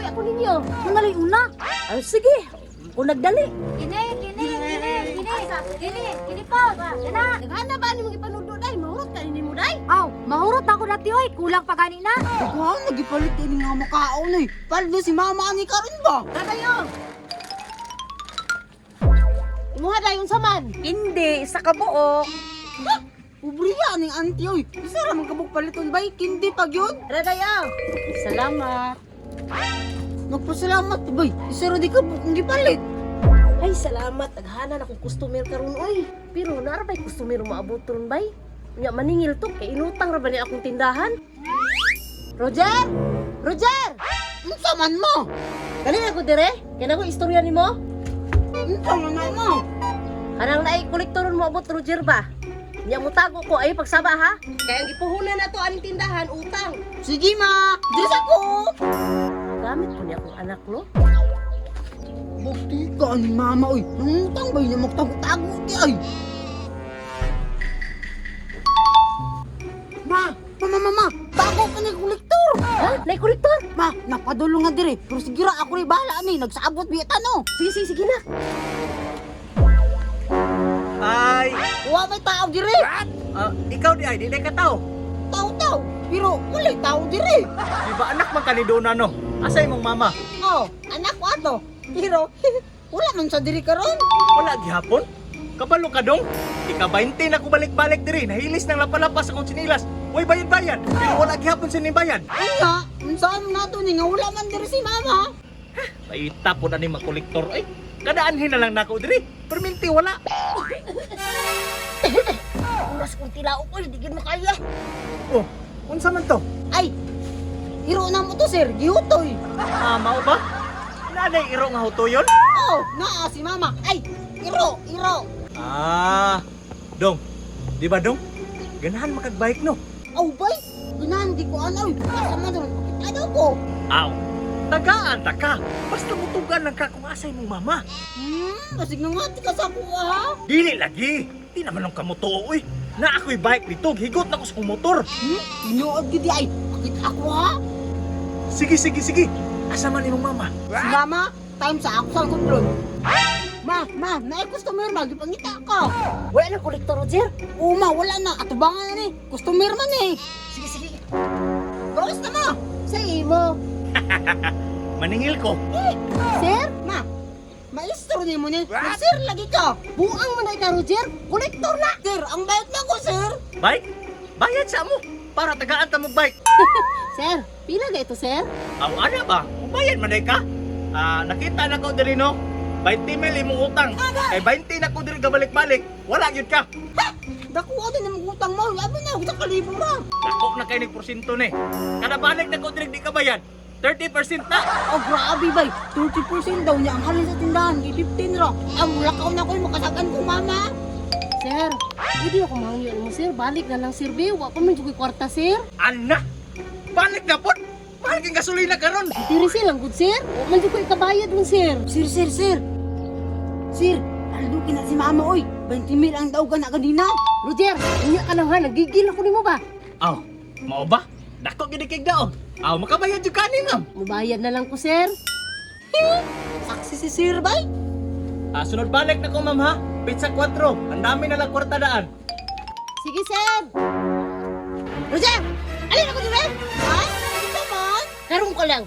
Uy, ako ninyo. Mangali una. Ay, sige. Kung nagdali. Kini po. Kana. Naghana ba ni mong ipanudo day? Mahurot ka ni mo day? Aw, mahurot ako dati oy. Kulang pa gani na. Daghan, nagipalit din nga makaon eh. Palit na si mama ni karon ba? Kadayo. Imuha dayon saman. Hindi, isa ka buok. Ubriya ning auntie oy. Isa ra man kabuk paliton bay, kindi pag yun. Kadayo. Salamat. Nagpasalamat bay. Isa ra di ka bukong gipalit. Ay, salamat. Naghana na akong customer karon oy. Pero naara ba'y customer maabot ron bay? Nya maningil to kay inutang ra ba ni akong tindahan? Roger! Roger! Unsa man mo? Dali na ko dire. Kaya na ko istorya nimo. Unsa man na mo? Kanang naay kolektoron mo abot Roger ba? Nya mo tago ko ay pagsaba ha. Kaya ang ipuhunan na to aning tindahan utang. Sige ma, diri ko. Gamit ko niya akong anak no. Bukti ka ni mama oy. Nangutang bay na magtago-tago di ay. Ma, bago ka ni kolektor. Ha? Nay kolektor? Ma, napadulong nga dire. Pero sige ra ako rin bahala ni. Nagsabot biya no. Sige na. Ay, Wa may tao dire. ikaw di ay, di ka tao. Tao. Pero wala tao dire. Di ba anak man kanido na no? Asay mong mama? Oh, anak ko ato. Pero wala man sa diri karon. Wala gihapon? Kabalo ka dong? Ika 20 na ko balik-balik diri, nahilis ng lapalapas akong sinilas. Way bayad-bayad, pero wala gihapon sinibayad. Anya, unsaon nato ni nga wala man diri si mama. Paita po na ni makolektor ay. Kadaanhin na lang nako diri. Perminti wala. Oras kong tilao ko, hindi gid makaya. Oh, unsa man to? Ay, hiro na mo to sir, gihutoy. Mao ba? Nanay iro nga hutoyon? Oh, naa si mama. Ay, hiro. Dong. Di ba dong? Ganahan makagbike no? Aw bay, ganahan di ko ano. Asa man ron pakitado ko. Aw. Tagaan ta ka. Basta mutugan lang ka kung asay mong mama. Basig na nga ka sa kuha ha. Dili lagi. Di naman ang kamuto oy. Na ako'y bike dito, higot na ko sa motor. Inuod gidi ay, pakit ako ha. Sige. Asa man imong mama? Si mama, time sa ako sa kontrol. Ma, naay customer ba? Gipangita ka. Wala na kolektor Roger. Ma, wala na. Atubangan na ni. Customer man eh. Sige. Bawas na ma. Sa imo. Maningil ko. Sir? Ma, maestro ni mo ni. Sir, lagi ka. Buang man na ka Roger. Kolektor na. Sir, ang bayad na ko, sir. Bike? Bayad sa mo. Para tagaan ta mo bike. Sir, pila ga ito sir? Aw ana ba? Bayad man ka? Nakita na ko diri no. 20 mil imong utang. Kay 20 na ko diri gabalik-balik. Wala gyud ka. Dako din ang utang mo. Abi na, utang kalibo ra. Dako na kay ni porsyento ni. Kada balik na ko diri di ka bayad. 30% na. Oh, grabe bay. 30% daw niya ang halin sa tindahan. 15 ra. Ang lakaw na ko yung makasagan ko, mama. Sir, hindi ako mangyon mo sir. Balik na lang sir Be. Wa pa man jud kwarta sir. Ana. Balik na pod. Balik ang gasolina karon. Diri silang good sir. Wa man jud ko ikabayad mo sir. Sir. Sir, alukin na si mama, oy. 20 mil ang daw ka na kanina. Roger, inya ka na ha. Nagigil ako nimo ba? Aw, mao ba? Dako gid kay daog. Aw, makabayad jud kani ma'am. Mubayad na lang ko sir. Saksi si sir, bay. Sunod balik na ko ma'am ha. Pizza 4. Ang dami na lang kwarta daan. Sige sir. Roger, alin ako dire? Ha? Ito man. Karong ko lang.